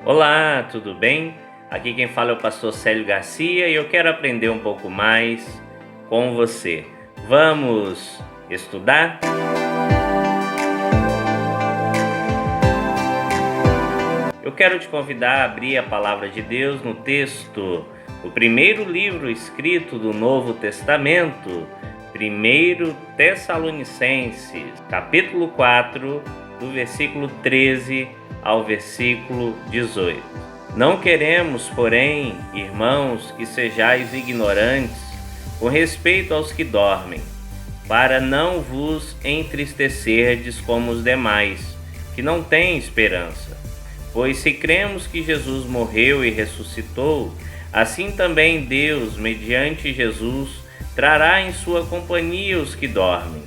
Olá, tudo bem? Aqui quem fala é o pastor Célio Garcia e eu quero aprender um pouco mais com você. Vamos estudar? Eu quero te convidar a abrir a palavra de Deus no texto, o primeiro livro escrito do Novo Testamento, 1 Tessalonicenses, capítulo 4, do versículo 13 ao versículo 18. Não queremos, porém, irmãos, que sejais ignorantes com respeito aos que dormem, para não vos entristecerdes como os demais, que não têm esperança. Pois se cremos que Jesus morreu e ressuscitou, assim também Deus, mediante Jesus, trará em sua companhia os que dormem.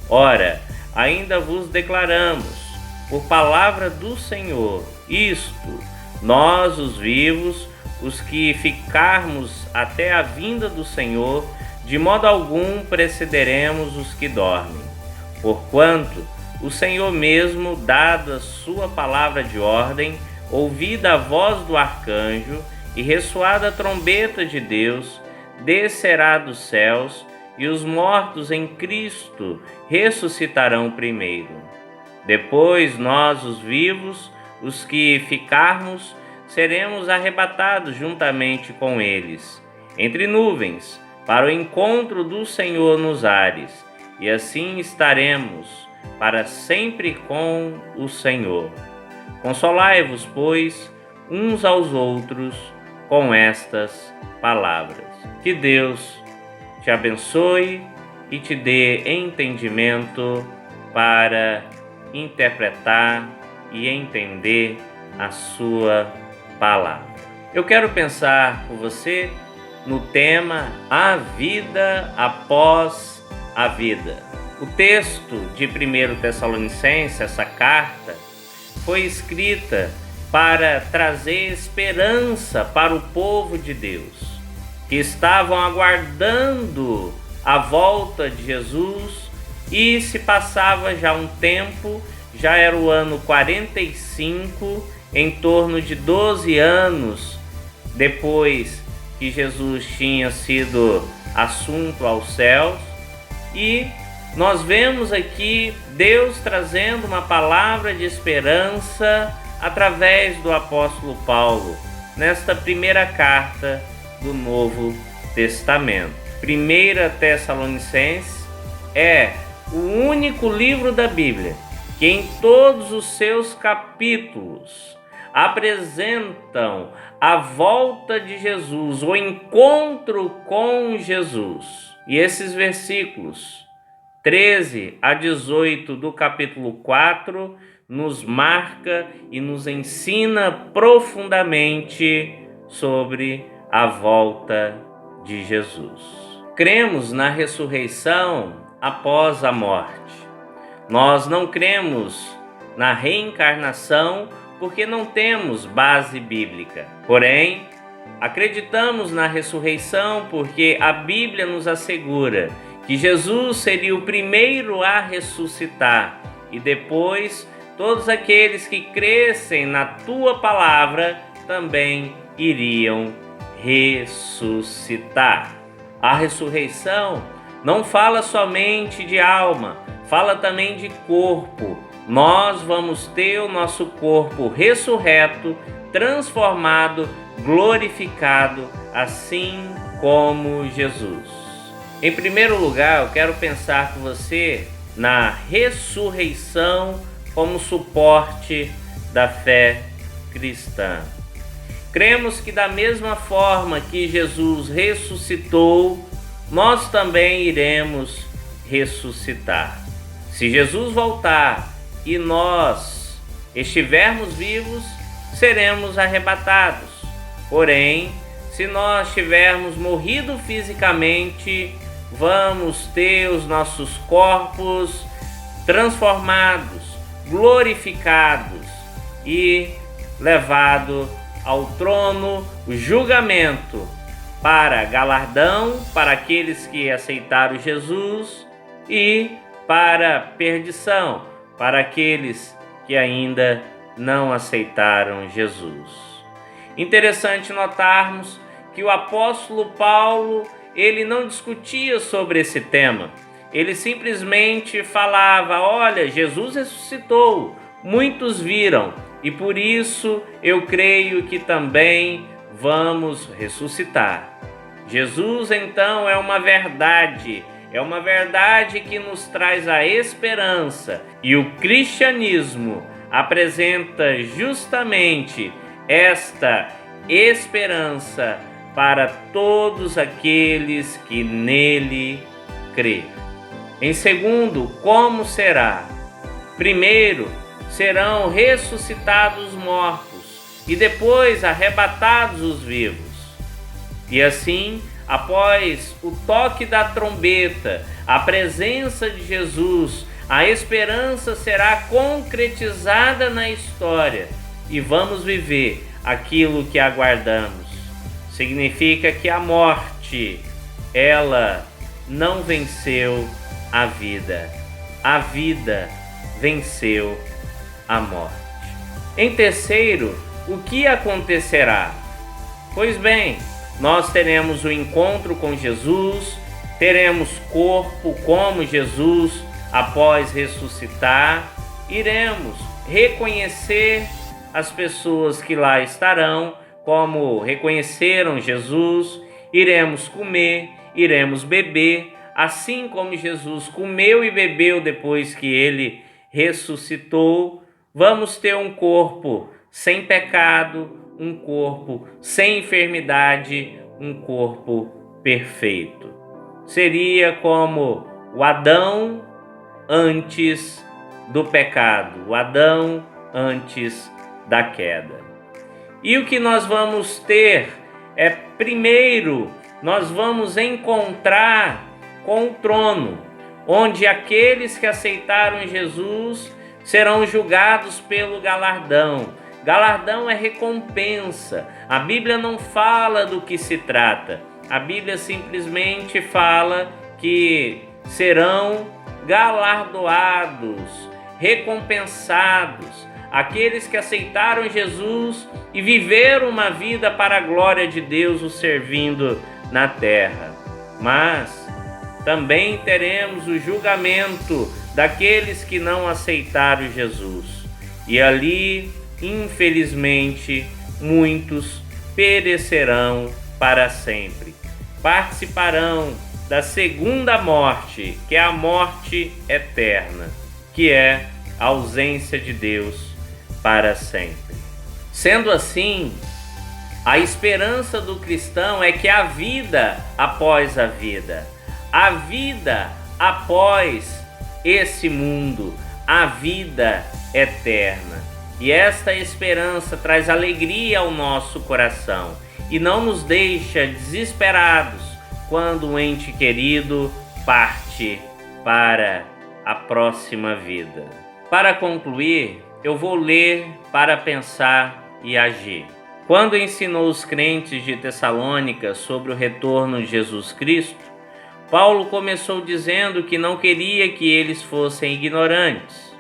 Ora, ainda vos declaramos, por palavra do Senhor, isto: nós, os vivos, os que ficarmos até a vinda do Senhor, de modo algum precederemos os que dormem. Porquanto o Senhor mesmo, dada sua palavra de ordem, ouvida a voz do arcanjo e ressoada a trombeta de Deus, descerá dos céus, e os mortos em Cristo ressuscitarão primeiro. Depois nós, os vivos, os que ficarmos, seremos arrebatados juntamente com eles, entre nuvens, para o encontro do Senhor nos ares, e assim estaremos para sempre com o Senhor. Consolai-vos, pois, uns aos outros com estas palavras. Que Deus te abençoe e te dê entendimento para interpretar e entender a sua palavra. Eu quero pensar com você no tema A Vida Após a Vida. O texto de 1 Tessalonicenses, essa carta, foi escrita para trazer esperança para o povo de Deus, que estavam aguardando a volta de Jesus. E se passava já um tempo, já era o ano 45, em torno de 12 anos depois que Jesus tinha sido assunto aos céus. E nós vemos aqui Deus trazendo uma palavra de esperança através do apóstolo Paulo, nesta primeira carta do Novo Testamento. 1 Tessalonicenses é o único livro da Bíblia que em todos os seus capítulos apresentam a volta de Jesus, o encontro com Jesus. E esses versículos 13 a 18 do capítulo 4 nos marca e nos ensina profundamente sobre a volta de Jesus. Cremos na ressurreição após a morte. Nós não cremos na reencarnação porque não temos base bíblica. Porém, acreditamos na ressurreição porque a Bíblia nos assegura que Jesus seria o primeiro a ressuscitar e depois todos aqueles que crescem na tua palavra também iriam ressuscitar. A ressurreição não fala somente de alma, fala também de corpo. Nós vamos ter o nosso corpo ressurreto, transformado, glorificado, assim como Jesus. Em primeiro lugar, eu quero pensar com você na ressurreição como suporte da fé cristã. Cremos que da mesma forma que Jesus ressuscitou, nós também iremos ressuscitar. Se Jesus voltar e nós estivermos vivos, seremos arrebatados. Porém, se nós tivermos morrido fisicamente, vamos ter os nossos corpos transformados, glorificados e levado ao trono, o julgamento, para galardão para aqueles que aceitaram Jesus e para perdição para aqueles que ainda não aceitaram Jesus. Interessante notarmos que o apóstolo Paulo, ele não discutia sobre esse tema. Ele simplesmente falava: olha, Jesus ressuscitou, muitos viram, e por isso eu creio que também vamos ressuscitar. Jesus, então, é uma verdade que nos traz a esperança, e o cristianismo apresenta justamente esta esperança para todos aqueles que nele crê. Em segundo, como será? Primeiro, serão ressuscitados os mortos e depois arrebatados os vivos. E assim, após o toque da trombeta, a presença de Jesus, a esperança será concretizada na história e vamos viver aquilo que aguardamos. Significa que a morte, ela não venceu a vida venceu a morte. Em terceiro, o que acontecerá? Pois bem, nós teremos o encontro com Jesus, teremos corpo como Jesus após ressuscitar, iremos reconhecer as pessoas que lá estarão, como reconheceram Jesus, iremos comer, iremos beber, assim como Jesus comeu e bebeu depois que ele ressuscitou. Vamos ter um corpo sem pecado, um corpo sem enfermidade, um corpo perfeito. Seria como o Adão antes do pecado, o Adão antes da queda. E o que nós vamos ter é, primeiro, nós vamos encontrar com o trono, onde aqueles que aceitaram Jesus serão julgados pelo galardão. Galardão é recompensa. A Bíblia não fala do que se trata. A Bíblia simplesmente fala que serão galardoados, recompensados, aqueles que aceitaram Jesus e viveram uma vida para a glória de Deus, o servindo na terra. Mas também teremos o julgamento daqueles que não aceitaram Jesus. E ali, infelizmente, muitos perecerão para sempre. Participarão da segunda morte, que é a morte eterna, que é a ausência de Deus para sempre. Sendo assim, a esperança do cristão é que a vida após a vida após esse mundo, a vida eterna. E esta esperança traz alegria ao nosso coração e não nos deixa desesperados quando um ente querido parte para a próxima vida. Para concluir, eu vou ler para pensar e agir. Quando ensinou os crentes de Tessalônica sobre o retorno de Jesus Cristo, Paulo começou dizendo que não queria que eles fossem ignorantes,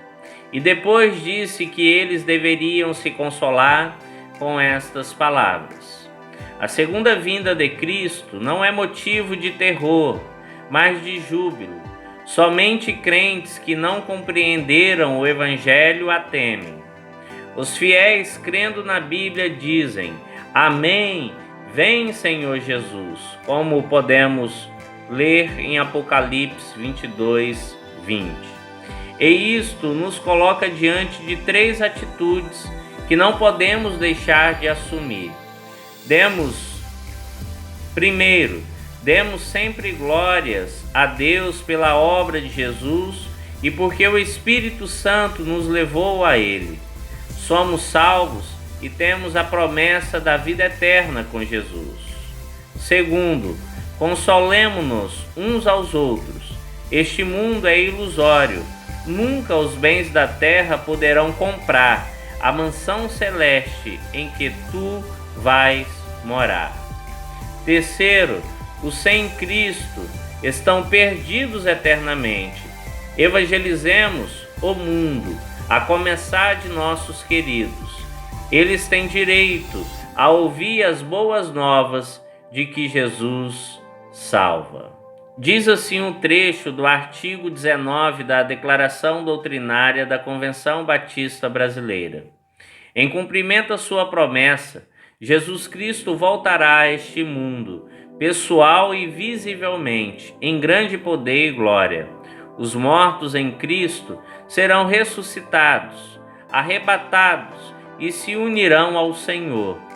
e depois disse que eles deveriam se consolar com estas palavras: a segunda vinda de Cristo não é motivo de terror, mas de júbilo. Somente crentes que não compreenderam o Evangelho a temem. Os fiéis, crendo na Bíblia, dizem: Amém, vem Senhor Jesus, como podemos ler em Apocalipse 22, 20. E isto nos coloca diante de três atitudes que não podemos deixar de assumir. Primeiro, demos sempre glórias a Deus pela obra de Jesus e porque o Espírito Santo nos levou a Ele. Somos salvos e temos a promessa da vida eterna com Jesus. Segundo, consolemo-nos uns aos outros. Este mundo é ilusório. Nunca os bens da terra poderão comprar a mansão celeste em que tu vais morar. Terceiro, os sem Cristo estão perdidos eternamente. Evangelizemos o mundo, a começar de nossos queridos. Eles têm direito a ouvir as boas novas de que Jesus salva. Diz assim um trecho do artigo 19 da Declaração Doutrinária da Convenção Batista Brasileira. Em cumprimento à sua promessa, Jesus Cristo voltará a este mundo, pessoal e visivelmente, em grande poder e glória. Os mortos em Cristo serão ressuscitados, arrebatados e se unirão ao Senhor.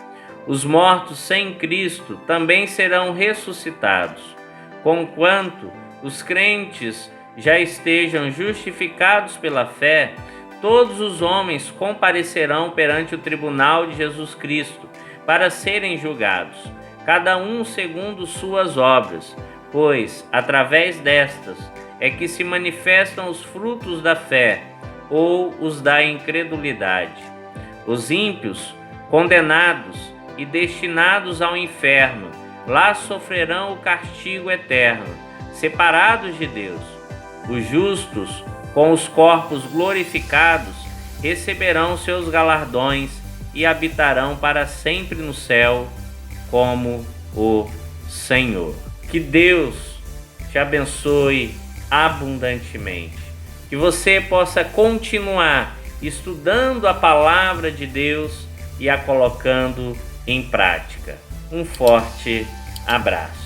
Os mortos sem Cristo também serão ressuscitados, conquanto os crentes já estejam justificados pela fé. Todos os homens comparecerão perante o tribunal de Jesus Cristo para serem julgados, cada um segundo suas obras, pois, através destas, é que se manifestam os frutos da fé ou os da incredulidade. Os ímpios, condenados e destinados ao inferno, lá sofrerão o castigo eterno, separados de Deus. Os justos, com os corpos glorificados, receberão seus galardões e habitarão para sempre no céu como o Senhor. Que Deus te abençoe abundantemente. Que você possa continuar estudando a palavra de Deus e a colocando em prática. Um forte abraço.